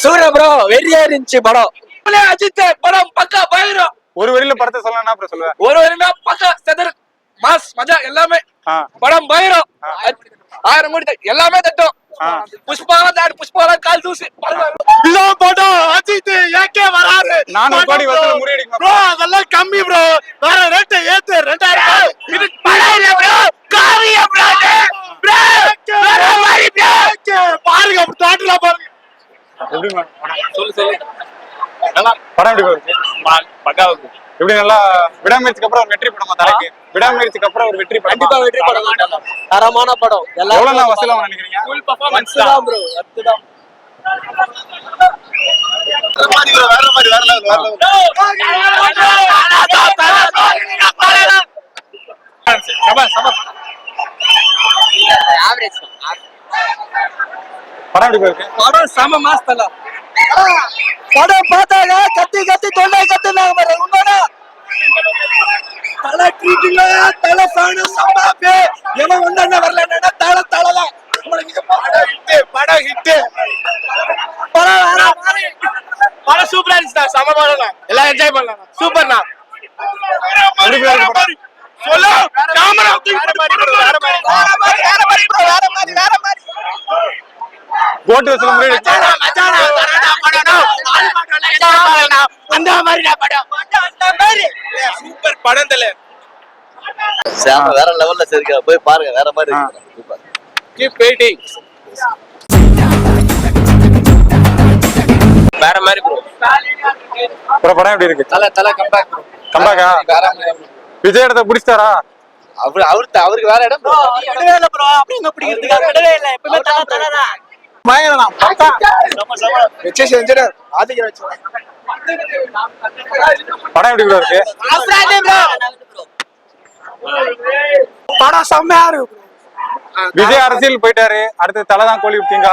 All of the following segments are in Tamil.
சூரிய ப்ரோ வெறியா இருந்துச்சு படம். அஜித் படம் பக்கா பயங்கரம். ஒரு வரியில படத்தை சொல்லலாம் அப்புறம் சொல்லுவேன். ஒரு வரினா பக்கா செதர் மாஸ் மஜா எல்லாமே. படம் பயங்கரம். 1000 கோடி எல்லாமே தட்டும். புஷ்பாலாம் கால் தூசி. இதான் படம். அஜித் ஏகே வராரு. 400 கோடி வசூல் முறியடிக்கும் ப்ரோ. அதெல்லாம் கம்மி ப்ரோ. வேற ரேட் ஏத்து 2000. இது படம் இல்ல ப்ரோ. காவிய ப்ரோ. ப்ரோ வேற மாதிரி ப்ரோ. பாருங்க அப்படி தாட்டல பாருங்க. எப்படி சொல்லு. நல்லா படம் எப்படி இருக்கு? பக்காவா இருக்கு. எப்படி நல்லா விடாமுயற்சிக்கு அப்புறம் ஒரு வெற்றி படமா தலைக்கு? விடாமுயற்சிக்கு அப்புறம் ஒரு வெற்றி படம். கண்டிப்பா வெற்றி படம். தரமான படம். எவ்வளவு நான் வசூலா நினைக்கிறீங்க? ஃபுல் பெர்ஃபார்மன்ஸ் தான் ப்ரோ. அதுதான். வேற மாதிரி ஆவரேஜ் படம் எப்படி இருக்கு? படம் செம மாஸ் தல. படம் பார்த்தாங்க கத்தி தொண்டை கத்துனாங்க பாரு. உண்மையா தல ட்ரீட்டிங்க தல ஃபேன் சம்பாபே எவன் வந்தானே வரலன்னா தல தான். படம் ஹிட். படம் சூப்பரா இருந்துச்சு. செம படம். எல்லாம் என்ஜாய் பண்ணலாம். சூப்பர்ண்ணா. சொல்லு கேமரா வேற மாதிரி கோட்டு வசூல் முறியடிச்சு. அந்த மாதிரி சூப்பர் படம் தல. வேற லெவல்ல சரிக்கா போய் பாருங்க. வேற மாதிரி சூப்பர். Keep waiting. வேற மாதிரி ப்ரோ. படம் எப்படி இருக்கு? தல கம்பேக் ப்ரோ. கம்பேக்கா? விஜய் இடத்தை பிடிச்சிட்டாரா? அவருக்கு வேற இடம் ப்ரோ. விடவே இல்ல ப்ரோ. அப்படிங்க பிடிக்கிறதுக்கு விடவே இல்ல. எப்பவுமே தலதான். பயங்கரம் பக்கா. வெச்சே செஞ்சிரார். ஆதிக்க வெச்சே. படம் எப்படி ப்ரோ இருக்கு? படம் செம்மையா இருக்கு. விஜய் அரசியல் போயிட்டாரு. அடுத்து தலை தான் கோலி விட்டீங்க.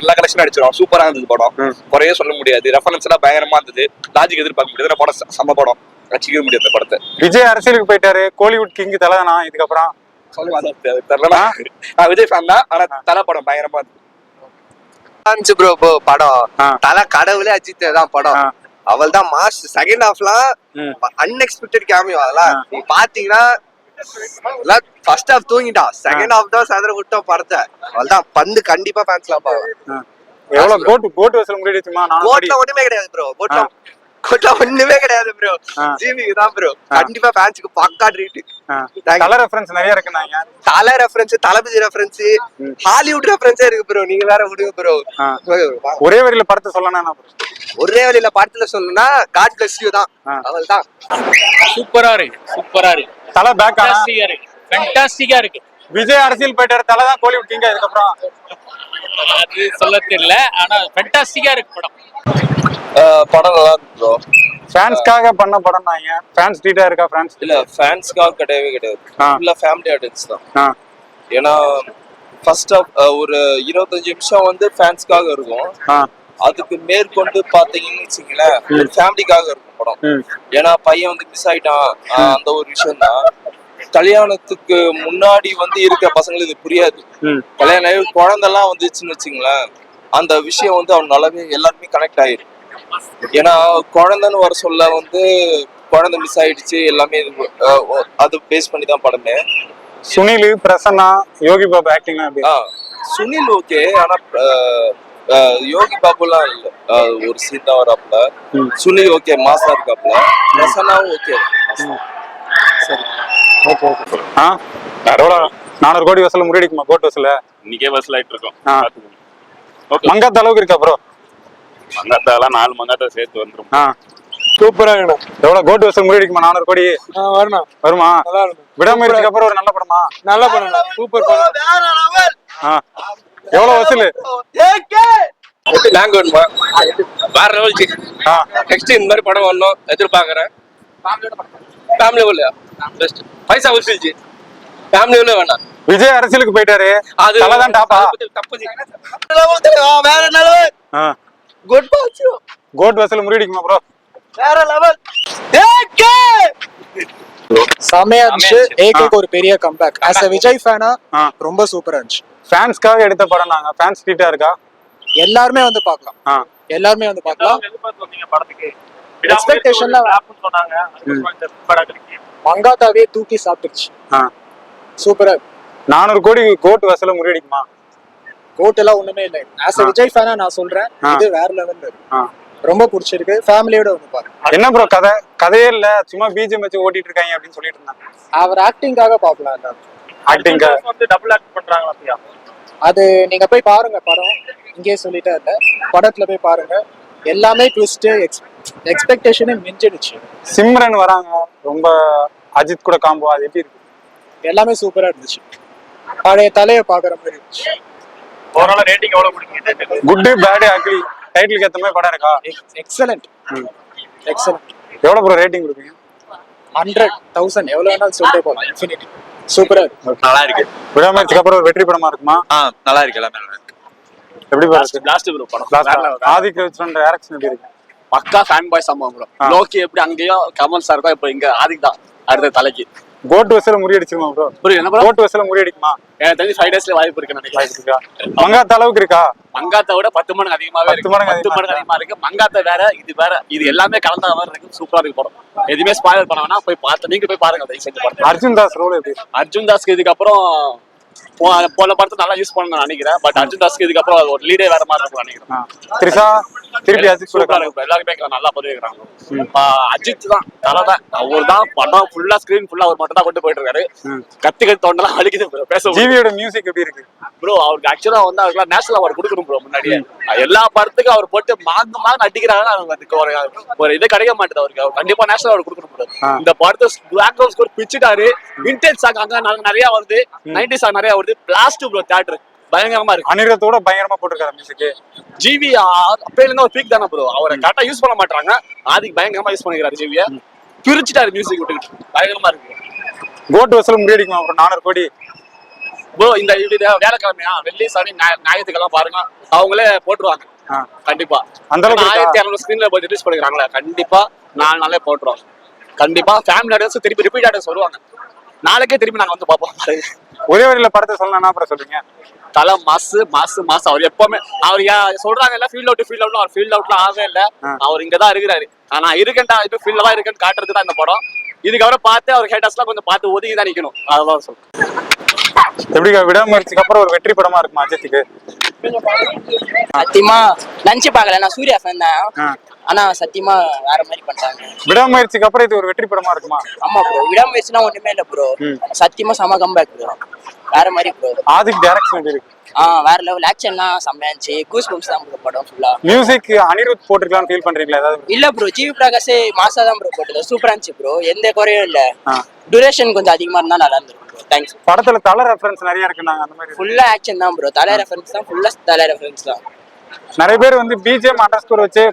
எல்லா கலெக்ஷனும் அடிச்சிடும். சூப்பரா இருந்தது படம். குறையே சொல்ல முடியாது. ரெஃபரன்ஸ் எல்லாம் பயங்கரமா இருந்தது. லாஜிக் எதிர்பார்க்க முடியாது. படம் செம்ம படம். ரசிக்கவே முடியாது இந்த படத்தை. விஜய் அரசியலுக்கு போயிட்டாரு. கோலிவுட் கிங் தலை தானா இதுக்கப்புறம்? தெரியல. நான் விஜய் ஃபேன் தான். ஆனா தலை படம் பயங்கரமா இருந்துச்சு ப்ரோ. படம் தலை கடவுளே அஜித் தான் படம். அவள் தான் மாஸ். செகண்ட் ஹாஃப்லாம் அன்எக்ஸ்பெக்டட் கேமியோ. அதெல்லாம் நீங்க பாத்தீங்கன்னா ஃபர்ஸ்ட் ஹாஃப் தூங்கிட்டான். செகண்ட் ஹாஃப் தான் சதுர விட்டோம் படத்தை. அவள்தான் பந்து கண்டிப்பா ஃபேன்ஸ்லாம் பாக்கலாம். எவ்வளவு கோட்டு வசூல் முறியடிச்சுமா? கோட்ல ஒண்ணுமே கிடையாது ப்ரோ. கோட்ல ஒண்ணுமே கிடையாது ப்ரோ. ஜிவிக்கு தான் ப்ரோ. கண்டிப்பா ஃபேன்ஸ்க்கு பக்கா ட்ரீட். தல ரெஃபரன்ஸ் நிறைய இருக்குனாங்க. தல ரெஃபரன்ஸ், தளபதி ரெஃபரன்ஸ், ஹாலிவுட் ரெஃபரன்ஸே இருக்கு ப்ரோ. நீங்க வேற விடுங்க ப்ரோ. ஒரே வரியில படத்தை சொல்லணும். ஒரே வரியில படத்துல சொல்லணும்னா காட் பிளஸ் யூ தான். அவள் தான். சூப்பரா இருக்கு. தல பேக் ஃபேண்டாஸ்டிக்கா இருக்கு. விஜய் அரசியல் போயிட்டாரு. தலை தான் கோலிவுட் கிங் இதுக்கப்புறம். அது சொல்ல தெரியல. ஆனா ஃபேண்டாஸ்டிக்கா இருக்கு படம். படம் நல்லா இருக்கு ப்ரோ. ஃபேன்ஸ்க்காக பண்ண படம் தான். ஃபேன்ஸ் ட்ரீட்டா இருக்கா? ஃபேன்ஸ் இல்ல ஃபேன்ஸ்க்காக கிடையாது. ஃபுல்லா ஃபேமிலி ஆடியன்ஸ் தான். ஏன்னா ஃபர்ஸ்ட் ஒரு 25 நிமிஷம் வந்து ஃபேன்ஸ்க்காக இருக்கும். அதுக்கு மேற்கொண்டு பாத்தீங்கன்னு வச்சுங்களேன் ஃபேமிலிக்காக இருக்கும் படம். ஏன்னா பையன் வந்து மிஸ் ஆயிட்டான். அந்த ஒரு விஷயம் தான். கல்யாணத்துக்கு முன்னாடி வந்து இருக்க பசங்களுக்கு இது புரியாது. கல்யாணம் குழந்தைலாம் வந்துச்சுன்னு வச்சுங்களேன் அந்த விஷயம் வந்து அவன் நல்லாவே எல்லாருமே கனெக்ட் ஆயிரும். ஏன்னா குழந்தைன்னு வர சொல்ல வந்து குழந்தை மிஸ் ஆயிடுச்சு எல்லாமே. அது பேஸ் பண்ணி தான் படமே. சுனில், பிரசன்னா, யோகி பாபு ஆக்டிங். சுனில் ஓகே. ஆனா யோகி பாபுலாம் இல்ல. ஒரு சீன் தான் வராப்ல. சுனில் ஓகே மாசா இருக்காப்ல. பிரசன்னாவும் ஓகே. சரி ஓகே. 400 கோடி வசூல் முறியடிக்குமா கோட் வசூல? இன்னைக்கே வசூல் ஆயிட்டு இருக்கோம். மங்காத்த அளவுக்கு இருக்கா ப்ரோ? மங்காத்தாலாம் 4 மங்காத்தா சேர்த்து வந்துரும். சூப்பரா இருக்கணும். எவ்வளவு கோட் வசூல் முறியடிக்குமா? 400 கோடி வருமா? விடாமுயற்சிக்கு அப்புறம் ஒரு நல்ல படமா? நல்ல படம். சூப்பர் படம். எவ்வளவு வசூல்? நாங்க வேணுமா? வேற லெவல். நெக்ஸ்ட் இந்த மாதிரி படம் வரணும் எதிர்பார்க்கறேன். ஃபேமிலி இல்லையா? பெஸ்ட். பைசா வசூல்ஜி. ஃபேமிலி உள்ள வேணாம். விஜய் அரசியலுக்கு போயிட்டாரு. தலை தான் டாப்பா? வேற லெவல். கோட் வசூல் முறியடிக்குமா ப்ரோ? வேற லெவல். செமையா இருந்துச்சு. ஏகேக்கு ஒரு பெரிய கம்பேக். ஆஸ் எ விஜய் ஃபேனா ரொம்ப சூப்பரா இருந்துச்சு. ஃபேன்ஸ்க்காக எடுத்த படம் நாங்க. ஃபேன்ஸ் ட்ரீட்டா இருக்கா? எல்லாருமே வந்து பார்க்கலாம். எல்லாருமே வந்து பார்க்கலாம். எக்ஸ்பெக்டேஷன்ல மங்காத்தாவே தூக்கி சாப்பிட்டுருச்சு. சூப்பரா 400 கோடி கோட் வசூல முறியடிக்குமா? கோட் எல்லாம் ஒண்ணுமே இல்லை. ஆஸ் எ விஜய் ஃபேனா நான் சொல்றேன், இது வேற லெவல்ல இருக்கு. ரொம்ப பிடிச்சிருக்கு. ஃபேமிலியோட வந்து பாருங்க. என்ன ப்ரோ கதையே இல்ல, சும்மா பிஜிஎம் வச்சு ஓட்டிட்டு இருக்காங்க அப்படின்னு சொல்லிட்டு இருந்தாங்க. அவர் ஆக்டிங்காக பாப்பலாம். எல்லாரும் ஆக்டிங்காக வந்து டபுள் ஆக்ட் பண்றாங்களா? அது நீங்க போய் பாருங்க படம். இங்கே சொல்லிட்டே இல்ல, படத்துல போய் பாருங்க. எல்லாமே ட்விஸ்ட், எக்ஸ்பெக்டேஷனே மிஞ்சிடுச்சு. சிம்ரன் வராங்க, ரொம்ப அஜித் கூட காம்போ, அது எப்படி இருக்கு? எல்லாமே சூப்பரா இருந்துச்சு. பழைய தலையை பாக்குற மாதிரி இருந்துச்சு. ஓவரால் ரேட்டிங் எவ்வளவு கொடுக்கீங்க? குட் பேட் அக்லி டைட்டிலுக்கு ஏத்த மாதிரி படம் இருக்கா? எக்ஸலென்ட். எக்ஸலென்ட். எவ்வளவு ப்ரோ ரேட்டிங் கொடுப்பீங்க? 100,000 எவ்வளவு வேணாலும் சொல்லிட்டே போகலாம். இன்ஃபினிட்டி. சூப்பரா இருக்கு. நல்லா இருக்கு. விடாமுயற்சிக்கு அப்புறம் ஒரு வெற்றி படமா இருக்குமா? நல்லா இருக்கு. எல்லாமே நல்லா இருக்கு. எப்படி பாருங்க? லாஸ்ட் ப்ரோ படம் ஆதிக் ரவிச்சந்திரன் டைரக்ஷன் எப்படி இருக்கு? பக்கா ஃபேன் பாய் சம்பவம் ப்ரோ. லோக்கி எப்படி அங்கேயும் கமல் சார் தான், இப்போ இங்க ஆதிக் தான் அடுத்த தலைக்கு. கோட் வசூல முறியடிச்சிருமா ப்ரோ? புரியுது என்ன ப்ரோ? கோட் வசூல முறியடிக்குமா? எனக்கு தெரிஞ்சு 5 daysல வாய்ப்பு இருக்கு நினைக்கிறேன். மங்காத்த அளவுக்கு இருக்கா? மங்காத்தை விட 10 மடங்கு அதிகமாவே இருக்கு. 10 மடங்கு அதிகமா இருக்கு. மங்காத்த வேற, இது வேற. இது எல்லாமே கலந்த மாதிரி இருக்கு. சூப்பரா இருக்கு படம். எதுவுமே ஸ்பாயில் பண்ண வேணா, போய் பார்த்து நீங்க போய் பாருங்க. தயவு செஞ்சு பாருங்க. அர்ஜுன் தாஸ் ரோல் எப்படி? அர்ஜுன் தாஸ்க்கு இதுக்கப்புறம் போன படத்தை நல்லா யூஸ் பண்ண நினைக்கிறேன். பட் அர்ஜுன் தாஸ்க்கு இதுக்கப்புறம் ஒரு லீடே வேற மாதிரி இருக்கும் நினைக்கிறேன். திரிஷா திருப்பி அஜித் சூப்பரா இருக்கு. எல்லாருமே நல்லா பண்ணிருக்காங்க. அஜித் தான் தலை தான். அவர் தான் படம் ஃபுல்லா ஸ்கிரீன் ஃபுல்லா அவர் மட்டும் தான் கொண்டு போயிட்டு இருக்காரு. கத்தி தோண்டெல்லாம் அடிக்குது ப்ரோ. பேச ஜிவியோட மியூசிக் எப்படி இருக்கு ப்ரோ? அவருக்கு ஆக்சுவலா வந்து அவருக்கு நேஷனல் அவார்டு கொடுக்கணும் ப்ரோ. முன்னாடியே எல்லா படத்துக்கும் அவர் போட்டு மாங்க அடிக்கிறாங்க. அவருக்கு ஒரு இது கிடைக்க மாட்டேது அவருக்கு. அவர் கண்டிப்பா நேஷனல் அவார்டு கொடுக்கணும் ப்ரோ. இந்த படத்தை பேக்ரவுண்ட் ஸ்கோர் பிச்சுட்டாரு. விண்டேஜ் சாங் அங்க நிறைய வருது, 90s சாங் நிறைய வருது. பிளாஸ்ட் ப்ரோ தியேட்டர் பயங்கரமா இருக்கு. அனிருத்தோட பயங்கரமா போட்டிருக்காரு மியூசிக். ஜிவி அப்பையில இருந்து ஒரு பீக் தானே ப்ரோ. அவரை கரெக்டா யூஸ் பண்ண மாட்டாங்க. ஆதிக்கு பயங்கரமா யூஸ் பண்ணிக்கிறாரு. ஜிவியை பிரிச்சுட்டாரு மியூசிக் விட்டுக்கிட்டு. பயங்கரமா இருக்கு. கோட் வசூல் முறியடிக்குமா அப்புறம் 400 கோடி ப்ரோ? இந்த வேலைக்கிழமையா வெள்ளி சனி ஞாயிற்றுக்கெல்லாம் பாருங்க, அவங்களே போட்டுருவாங்க கண்டிப்பா. அந்த 1200 ஸ்கிரீன்ல போய் ரிலீஸ் பண்ணிக்கிறாங்களா, கண்டிப்பா 4 நாளே போட்டுருவாங்க. கண்டிப்பா ஃபேமிலி ஆடியன்ஸ் திருப்பி ரிப்பீட் ஆடியன்ஸ் வருவாங்க. நாளைக்கே திருப்பி நாங்க வந்து பார்ப்போம். ஒரே வரையில படத்தை சொல்லணும் அப்புறம் சொல்றீங்க. தலை மாசு மாசு மாசு. அவர் எப்பவுமே அவர் சொல்றாங்க இல்ல ஃபீல்ட் அவுட் அவர் ஃபீல்ட் அவுட்ல ஆகவே இல்ல. அவர் இங்கதான் இருக்கிறாரு. ஆனா இருக்கேன்டா இது ஃபீல்ட்ல தான் இருக்கேன்னு காட்டுறதுக்கு தான் இந்த படம். இதுக்கப்புறம் பார்த்து அவர் ஹேட்டர்ஸ்லாம் கொஞ்சம் பார்த்து ஒதுங்கி தான் நிக்கணும். அதான் சொல்றேன். எப்படிங்க விடாமுயற்சிக்கு அப்புறம் ஒரு வெற்றி படமா இருக்குமா அஜித்துக்கு? சத்தியமா லஞ்ச் பாக்கல. நான் சூர்யா ஃபேன் தான். ஆனா சத்தியமா வேற மாதிரி பண்றாங்க. விடாமுயற்சிக்கு அப்புறம் இது ஒரு வெற்றி படமா இருக்குமா? ஆமா ப்ரோ. விடாமுயற்சினா ஒண்ணுமே இல்ல ப்ரோ. சத்தியமா செம கம்பேக் ப்ரோ. வேற மாதிரி ப்ரோ. ஆதிக் டைரக்ஷன் எப்படி இருக்கு? வேற லெவல். ஆக்ஷன்லாம் செம்மையா இருந்துச்சு. கூஸ் பம்ப்ஸ் தான் ப்ரோ படம் ஃபுல்லா. மியூசிக் அனிருத் போட்டுருக்கலாம்னு ஃபீல் பண்றீங்களா ஏதாவது? இல்ல ப்ரோ, ஜிவி பிரகாஷ் மாசா தான் ப்ரோ போட்டது. சூப்பரா இருந்துச்சு ப்ரோ. எந்த குறையும் இல்ல. டியூரேஷன் கொஞ்சம் அதிகமா இருந்தா நல்லா இருந்திருக்கும் ப்ரோ. தேங்க்ஸ். படத்துல தலை ரெஃபரன்ஸ் நிறைய இருக்குனாங்க. அந்த மாதிரி ஃபுல்லா ஆக்ஷன் தான் ப்ரோ. தலை ரெஃபரன்ஸ் தான். ஃபுல்லா தலை ரெஃபரன்ஸ் தான். நிறைய பேர் வந்து பிஜிஎம் அண்டர்ஸ்கோர் வச்சு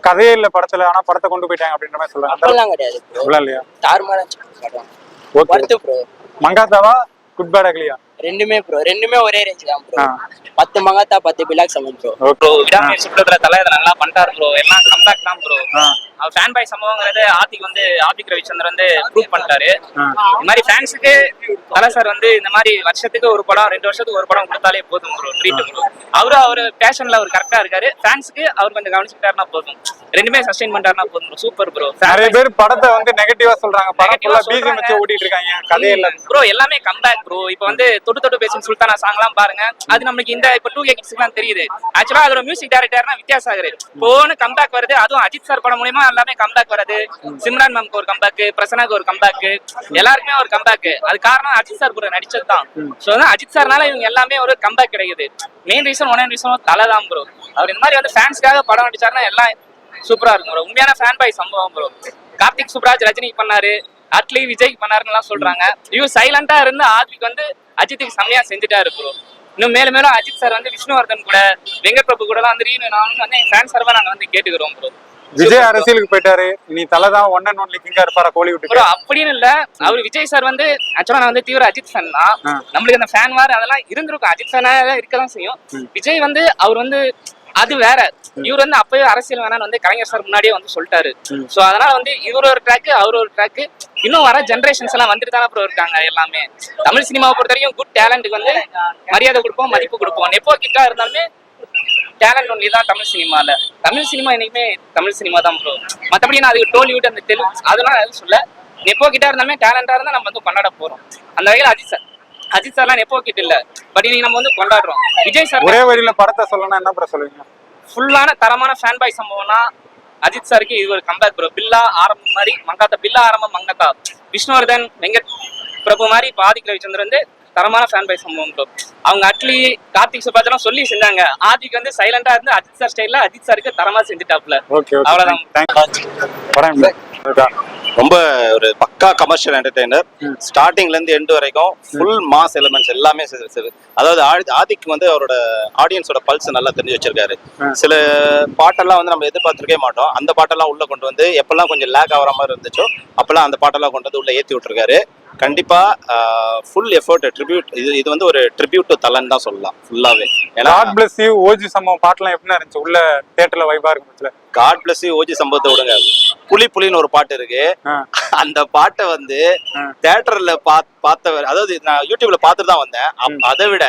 கதையே இல்ல படத்துல, ஆனா படத்தை கொண்டு போயிட்டாங்க அப்படின்ற மாதிரி சொல்றாங்க. அதெல்லாம் கிடையாது ப்ரோ. இல்ல இல்லையா? தாறுமாறா இருந்துச்சு படம். Okay bro. மங்காத்தாவா குட் பேட் அக்லியா? ரெண்டுமே ப்ரோ. ரெண்டுமே ஒரே ரேஞ்ச் தான் ப்ரோ. 10 மங்காத்தா 10 பிலாக் சமம் ப்ரோ. ப்ரோ விடாமுயற்சி படத்துல தலை நல்லா பண்ணிட்டாரு ப்ரோ. எல்லாம் கம்பேக் தான் ப்ரோ. அவர் ஃபேன் பாய் சம்பவங்கிறது ஆதிக் ரவிச்சந்திரன் வந்து ப்ரூவ் பண்ணிட்டாரு. இந்த மாதிரி ஃபேன்ஸுக்கு தலை சார் வந்து இந்த மாதிரி வருஷத்துக்கு ஒரு படம் 2 வருஷத்துக்கு ஒரு படம் கொடுத்தாலே போதும் ப்ரோ. Treat bro. அவர் பேஷன்ல அவர் கரெக்டா இருக்காரு. ஃபேன்ஸுக்கு அவர் கொஞ்சம் கவனிச்சுட்டாருன்னா போதும். ரெண்டுமே சஸ்டெயின் பண்ணிட்டாருன்னா போதும் ப்ரோ. Super bro. நிறைய பேர் படத்தை வந்து நெகட்டிவா சொல்றாங்க. படம் ஃபுல்லா பிஜிஎம் வச்சு ஓட்டிட்டு இருக்காங்க. கதையே இல்ல ப்ரோ. எல்லாமே கம்பேக் ப்ரோ. இப்போ வந்து தொட்டு பேசும் சுல்தானா சாங்லாம் பாருங்க. அது நமக்கு இந்த இப்போ 2K கிட்ஸ்க்குலாம் தெரியுது. ஆக்சுவலா அதோட மியூசிக் டைரக்டர்னா வித்யாசாகர். போன்னு கம்பேக் வருது. அதுவும் அஜித் சார் படம் மூலமா எல்லாமே கம்பேக் வருது. சிம்ரான் மேம்க்கு ஒரு கம்பேக், பிரசனாக்கு ஒரு கம்பேக், எல்லாருக்குமே ஒரு கம்பேக். அது காரணம் அஜித் சார் கூட நடிச்சது தான். ஸோ அஜித் சார்னால இவங்க எல்லாமே ஒரு கம்பேக் கிடைக்குது. மெயின் ரீசன் தலை தான் ப்ரோ. அவர் இந்த மாதிரி வந்து ஃபேன்ஸ்க்காக படம் நடிச்சாருன்னா எல்லாம் சூப்பரா இருக்கும் ப்ரோ. உண்மையான ஃபேன் பாய் சம்பவம் ப்ரோ. கார்த்திக் சுப்ராஜ் ரஜினிக்கு பண்ணாரு, அட்லி விஜய்க்கு பண்ணாருன்னு சொல்றாங்க. இவர் சைலண்டா இருந்து ஆதிக்கு வந்து அஜித்துக்கு செம்மையா செஞ்சுட்டாரு ப்ரோ. இன்னும் மேலும் அஜித் சார் வந்து விஷ்ணுவர்தன் கூட வெங்கட் பிரபு கூட வந்து நான் வந்து என் ஃபேன் சார்பா நாங்க வந்து கேட்டுக்கிறோம் ப்ரோ. விஜய் அரசியலுக்கு போயிட்டாரு. இனி தலை தான் ஒன் அண்ட் ஒன்லி கிங்கா இருப்பாரா கோலிவுட் ப்ரோ? அப்படின்னு இல்ல. அவர் விஜய் சார் வந்து ஆக்சுவலா நான் வந்து தீவிர அஜித் ஃபேன் தான். நம்மளுக்கு அந்த ஃபேன் வார் அதெல்லாம் இருந்திருக்கும். அஜித் ஃபேனா இருக்கதான் செய்யும். விஜய் வந்து அவர் வந்து அது வேற. இவர் வந்து அப்பவே அரசியல் வேணான்னு வந்து கலைஞர் சார் முன்னாடியே வந்து சொல்லிட்டாரு. சோ அதனால வந்து இவர் ஒரு ட்ராக் அவர் ஒரு ட்ராக். இன்னும் வர ஜென்ரேஷன்ஸ் எல்லாம் வந்துட்டு தானே ப்ரோ இருக்காங்க. எல்லாமே தமிழ் சினிமாவை பொறுத்த வரைக்கும் குட் டேலண்ட்டுக்கு வந்து மரியாதை கொடுப்போம், மதிப்பு கொடுப்போம். நெப்போ கிட்டா இருந்தாலுமே டேலண்ட் ஒன்லி தான் தமிழ் சினிமால. தமிழ் சினிமா என்னைக்குமே தமிழ் சினிமா தான் ப்ரோ. மற்றபடி நான் அதுக்கு டோலிவுட் அந்த தெலுங்கு அதெல்லாம் எதுவும் சொல்ல. நெப்போ கிட்ட இருந்தாலுமே டேலண்டா இருந்தா நம்ம வந்து கொண்டாட போறோம். அந்த வகையில் அஜித் சார்லாம் நெப்போ கிட்ட இல்ல, பட் இன்னைக்கு நம்ம வந்து கொண்டாடுறோம். விஜய் சார் ஒரே வரியில படத்தை சொல்லணும்னா என்ன ப்ரோ சொல்லுவீங்க? ஃபுல்லான தரமான ஃபேன் பாய் சம்பவம்னா அஜித் சாருக்கு இது ஒரு கம்பேக் ப்ரோ. பில்லா ஆரம்பம் மாதிரி மங்காத்தா, பில்லா ஆரம்பம் மங்காத்தா, விஷ்ணுவர்தன், வெங்கட் பிரபு மாதிரி இப்போ ஆதிக் ரவிச்சந்திரன் வந்து தரமான ஃபேன் பாய் சம்பவம் ப்ரோ. அவங்க அட்லி, கார்த்திக் சுப்ராஜ்லாம் சொல்லி செஞ்சாங்க. ஆதிக் வந்து சைலண்டா இருந்து அஜித் சார் ஸ்டைல்ல அஜித் சாருக்கு தரமா செஞ்சுட்டாப்ல. அவ்வளவுதான். ரொம்ப ஒரு பக்கா கமர்ஷியல் என்டர்டெய்னர். ஸ்டார்டிங்ல இருந்து எண்ட் வரைக்கும் ஃபுல் மாஸ் எலிமெண்ட்ஸ் எல்லாமே அதாவது ஆதிக் வந்து அவரோட ஆடியன்ஸோட பல்ஸ் நல்லா தெரிஞ்சு வச்சிருக்காரு. சில பாட்டெல்லாம் வந்து நம்ம எதிர்பார்த்திருக்கே மாட்டோம். அந்த பாட்டெல்லாம் உள்ள கொண்டு வந்து எப்பெல்லாம் கொஞ்சம் லேக் ஆகிற மாதிரி இருந்துச்சோ அப்பெல்லாம் அந்த பாட்டெல்லாம் கொண்டு வந்து உள்ள ஏற்றி விட்டுருக்காரு. கண்டிப்பா ஃபுல் எஃபர்ட் ட்ரிபியூட். இது வந்து ஒரு ட்ரிபியூட் டு தலன் தான் சொல்லலாம் ஃபுல்லாவே. காட் பிளஸ் யூ ஓஜி சம்பவம் பாட்டுலாம் எப்படி இருந்துச்சு? உள்ள தியேட்டர்ல வைபா இருக்கு. காட் பிளஸ் யூ ஓஜி சம்பவத்தை விடுங்க, புலின்னு ஒரு பாட்டு இருக்கு. அந்த பாட்டை வந்து தியேட்டர்ல பார்த்தவர், அதாவது நான் யூடியூப்ல பார்த்துட்டு தான் வந்தேன். அதை விட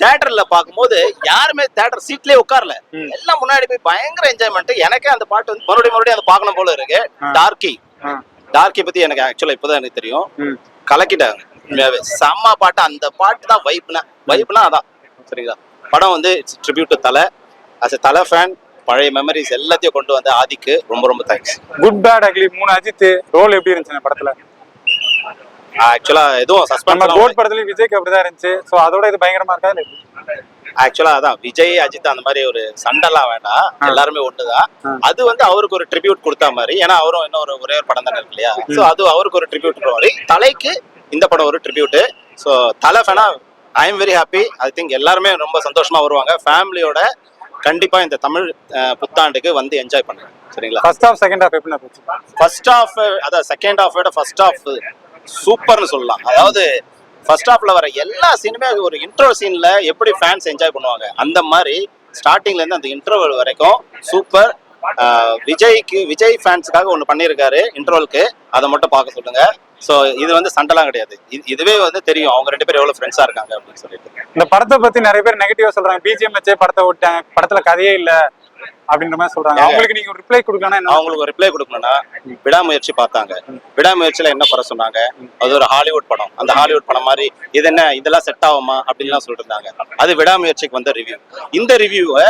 தியேட்டர்ல பார்க்கும்போது யாருமே தியேட்டர் சீட்லயே உட்காரல, எல்லாம் முன்னாடி போய் பயங்கர என்ஜாய்மெண்ட். எனக்கே அந்த பாட்டு வந்து மறுபடியும் அதை பார்க்கணும் போல இருக்கு. டார்க்கி பத்தி எனக்கு ஆக்சுவலா இப்பதான் எனக்கு தெரியும். கலக்கிட்டாங்க செம்ம பாட்டு. அந்த பாட்டு தான் வைப்னா அதான் சரிங்களா. படம் வந்து இட்ஸ் ட்ரிபியூட் டு தலை. அஸ் எ தலை ஃபேன் பழைய மெமரிஸ் எல்லாத்தையும் கொண்டு வந்த ஆதிக்கு ரொம்ப ரொம்ப thanks. Good bad ugly 3 Ajith role எப்படி இருந்துச்சு படத்துல? ஆக்சுவலா எதுவும் சஸ்பென்ஸ் கோட் படத்துல விஜய்க்கு அப்படிதான் இருந்துச்சு. சோ அதோட இது பயங்கரமா இருக்கா? ஆக்சுவலா அதான் விஜய் அஜித் அந்த மாதிரி ஒரு சண்டைலாம் வேண்டாம், எல்லாருமே ஒண்ணுதான். அது வந்து அவருக்கு ஒரு ட்ரிபியூட் கொடுத்த மாதிரி. ஏன்னா அவரும் இன்னும் ஒரே ஒரு படம் தானே இருக்கு இல்லையா. சோ அது அவருக்கு ஒரு ட்ரிபியூட் மாதிரி. தலைக்கு இந்த படம் ஒரு ட்ரிபியூட். ஸோ தலை ஃபேனா I am very happy. I think எல்லாருமே ரொம்ப சந்தோஷமா வருவாங்க. ஃபேமிலியோட கண்டிப்பா இந்த தமிழ் புத்தாண்டுக்கு வந்து என்ஜாய் பண்ணுங்க சரிங்களா. ஃபர்ஸ்ட் ஹாஃப் செகண்ட் ஹாஃப் எப்படி போச்சு? ஃபர்ஸ்ட் ஹாஃப் அதான் செகண்ட் ஹாஃப் விட ஃபர்ஸ்ட் ஹாஃப் சூப்பர்னு சொல்லலாம். அதாவது ஃபர்ஸ்ட் ஹாஃப்ல வர எல்லா சீனுமே ஒரு இன்ட்ரோ சீன்ல எப்படி ஃபேன்ஸ் என்ஜாய் பண்ணுவாங்க அந்த மாதிரி ஸ்டார்டிங்ல இருந்து அந்த இன்ட்ரோவல் வரைக்கும் சூப்பர். விஜய் ஃபேன்ஸுக்காக ஒன்று பண்ணியிருக்காரு இன்ட்ரோலுக்கு, அதை மட்டும் பார்க்க சொல்லுங்க. ஸோ இது வந்து சண்டைலாம் கிடையாது. இதுவே வந்து தெரியும் அவங்க 2 பேரும் எவ்வளவு ஃப்ரெண்ட்ஸா இருக்காங்க அப்படின்னு சொல்லிட்டு. இந்த படத்தை பத்தி நிறைய பேர் நெகட்டிவா சொல்றாங்க. பிஜிஎம் வச்சே படத்தை விட்டாங்க, படத்துல கதையே இல்ல அப்படின்ற மாதிரி சொல்றாங்க. அவங்களுக்கு நீங்க ரிப்ளை கொடுக்கணும். அவங்களுக்கு ரிப்ளை கொடுக்கணும்னா விடாமுயற்சி பார்த்தாங்க. விடாமுயற்சியில என்ன படம் சொன்னாங்க? அது ஒரு ஹாலிவுட் படம். அந்த ஹாலிவுட் படம் மாதிரி இது என்ன இதெல்லாம் செட் ஆகுமா அப்படின்லாம் சொல்லிட்டு இருந்தாங்க. அது விடாமுயற்சிக்கு வந்த ரிவ்யூ. இந்த ரிவ்யூவை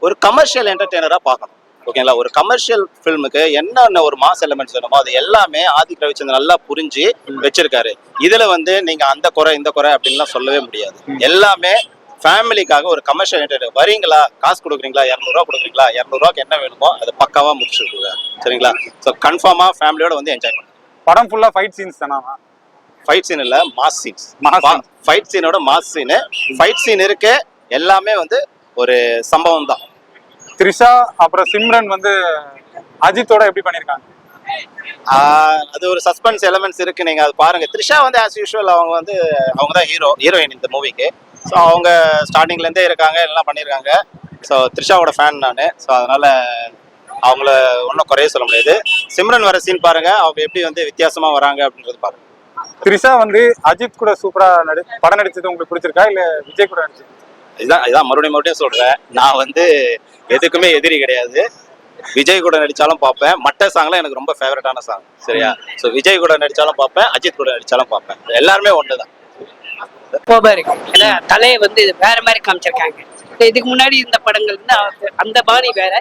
ஒரு கமர்ஷியல் என்டர்டெய்னரா பார்க்கணும் ஓகேங்களா. ஒரு கமர்ஷியல் ஃபில்முக்கு என்னென்ன ஒரு மாஸ் எலிமெண்ட்ஸ் வேணுமோ அது எல்லாமே ஆதிக் ரவிச்சந்திரன் நல்லா புரிஞ்சு வச்சிருக்காரு. இதுல வந்து நீங்க அந்த குறை இந்த குறை அப்படின்லாம் சொல்லவே முடியாது. எல்லாமே ஃபேமிலிக்காக ஒரு கமர்ஷியல் என்டர்டெய்னர். வரீங்களா, காசு கொடுக்குறீங்களா, 200 ரூபா கொடுக்குறீங்களா, 200 ரூபாய்க்கு என்ன வேணுமோ அதை பக்காவா முடிச்சு விடுவாங்க சரிங்களா. ஸோ கன்ஃபார்மா ஃபேமிலியோட வந்து என்ஜாய் பண்ணுங்க. படம் ஃபுல்லா ஃபைட் சீன்ஸ் தானா? ஃபைட் சீன் இல்ல, மாஸ் சீன்ஸ். ஃபைட் சீனோட மாஸ் சீனு. ஃபைட் சீன் இருக்கு, எல்லாமே வந்து ஒரு சம்பவம் தான். த்ரிஷா அப்புறம் சிம்ரன் வந்து அஜித்தோட எப்படி பண்ணிருக்காங்க? அது ஒரு சஸ்பென்ஸ் எலிமெண்ட்ஸ் இருக்கு, நீங்க அது பாருங்க. த்ரிஷா வந்து ஆஸ் யூஷுவல் அவங்க தான் ஹீரோயின் இந்த மூவிக்கு. ஸோ அவங்க ஸ்டார்டிங்ல இருந்தே இருக்காங்க, எல்லாம் பண்ணியிருக்காங்க. ஸோ த்ரிஷாவோட ஃபேன் நான். ஸோ அதனால அவங்கள ஒன்றும் குறைய சொல்ல முடியாது. சிம்ரன் வர சீன் பாருங்க, அவங்க எப்படி வந்து வித்தியாசமா வராங்க அப்படின்றது பாருங்க. த்ரிஷா வந்து அஜித் கூட சூப்பரா படம் நடிச்சது உங்களுக்கு பிடிச்சிருக்கா இல்ல விஜய் கூட நடிச்சது? இதான் மறுபடியும் சொல்றேன், நான் வந்து எதுக்குமே எதிரி கிடையாது. விஜய் கூட நடிச்சாலும் பார்ப்பேன். மட்ட சாங்லாம் எனக்கு ரொம்ப ஃபேவரட்டான சாங் சரியா. ஸோ விஜய் கூட நடிச்சாலும் பார்ப்பேன், அஜித் கூட நடிச்சாலும் பார்ப்பேன். எல்லாருமே ஒண்ணுதான். தலையை வந்து வேற மாதிரி காமிச்சிருக்காங்க. இதுக்கு முன்னாடி இந்த படங்கள் வந்து அந்த பாணி வேற,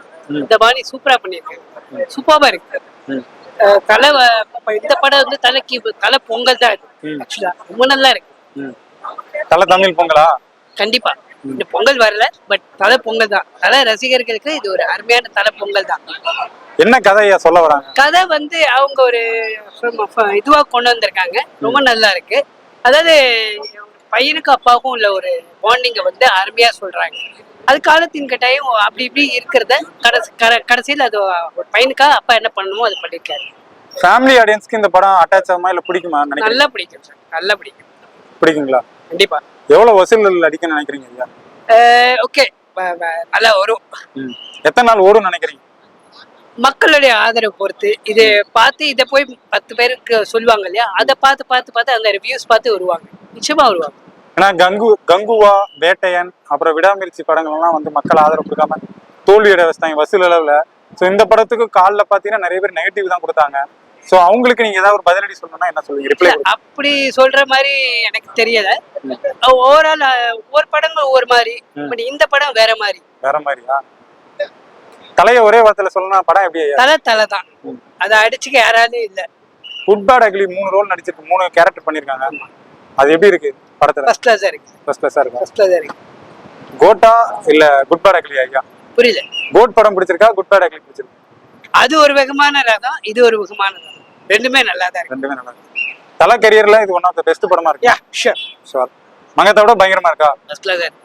இந்த பாணி சூப்பரா பண்ணிருக்காங்க. சூப்பரா இருக்கு தலை. இந்த படம் வந்து தலை பொங்கல் தான் இருக்கு. ஆக்சுவலா ரொம்ப நல்லா இருக்கு. தலை தமிழ் பொங்கலா? கண்டிப்பா. இந்த பொங்கல் வரல, பட் தலை பொங்கல் தான். தலை ரசிகர்களுக்கு இது ஒரு அருமையான தலை பொங்கல் தான். என்ன கதையா சொல்ல வராங்க? கதை வந்து அவங்க ஒரு இதுவா கொண்டு வந்திருக்காங்க. ரொம்ப நல்லா இருக்கு. அதாவது பையனுக்கு அப்பாவுக்கும் உள்ள ஒரு பாண்டிங்க வந்து அருமையா சொல்றாங்க. அது காலத்தின் கட்டாயம் அப்படி இப்படி இருக்கிறத கடைசியில் அது ஒரு பையனுக்கா அப்பா என்ன பண்ணணுமோ அது பண்ணிருக்காரு. ஃபேமிலி ஆடியன்ஸ்க்கு இந்த படம் அட்டாச் ஆகுமா இல்ல பிடிக்குமா? நல்லா பிடிக்கும் சார், நல்லா பிடிக்கும். பிடிக்குங்களா? கண்டிப்பா. எவ்வளவு வசூல் அடிக்கணும்னு நினைக்கிறீங்க? ஓகே, நல்லா வரும். எத்தனை நாள் ஓடும் நினைக்கிறீங்க? மக்களுடைய ஆதரவு பொறுத்து. இது பார்த்து இதை போய் 10 பேருக்கு சொல்லுவாங்க இல்லையா, அதை பார்த்து அந்த ரிவ்யூஸ் பார்த்து வருவாங்க. நிச்சயமா வருவாங்க. ஏன்னா கங்குவா, வேட்டையன், அப்புறம் விடாமுயற்சி படங்கள் எல்லாம் வந்து மக்கள் ஆதரவு கொடுக்காம தோல்வியடைய வச்சிட்டாங்க வசூல் அளவுல. ஸோ இந்த படத்துக்கு காலில் பார்த்தீங்கன்னா நிறைய பேர் நெகட்டிவ் தான் கொடுத்தாங்க. ஸோ அவங்களுக்கு நீங்க ஏதாவது ஒரு பதிலடி சொல்லணும்னா என்ன சொல்லுவீங்க? ரிப்ளை அப்படி சொல்ற மாதிரி எனக்கு தெரியல. ஓவரால் ஒவ்வொரு படங்கள் ஒவ்வொரு மாதிரி, பட் இந்த படம் வேற மாதிரி. வேற மாதிரியா? தலைய ஒரே வார்த்தையில சொல்லணும் படம் எப்படி? தலை தான், அதை அடிச்சுக்க யாராலும் இல்ல. குட் பேட் அக்லி 3 ரோல் நடிச்சிருக்கு, 3 கேரக்டர் பண்ணிருக்காங்க. அது எப்படி இருக்கு படத்துல? ஃபர்ஸ்ட் கிளாஸா இருக்கு. ஃபர்ஸ்ட் கிளாஸா இருக்கு. ஃபர்ஸ்ட் கிளாஸா இருக்கு. கோட்டா இல்ல குட் பேட் அக்லி ஐயா? புரியல. கோட் படம் பிடிச்சிருக்கா, குட் பேட் அக்லி பிடிச்சிருக்கா? அது ஒரு வேகமான ரகம், இது ஒரு வேகமான ரகம். ரெண்டுமே நல்லா தான் இருக்கு. ரெண்டுமே நல்லா இருக்கு. தல கரியர்ல இது ஒன் ஆஃப் த பெஸ்ட் படமா இருக்கு. ஷூர். ஷூர். மங்கத்தை விட பயங்கரமா இருக்கா? ஃபர்ஸ்ட் கிளாஸா இருக்கு.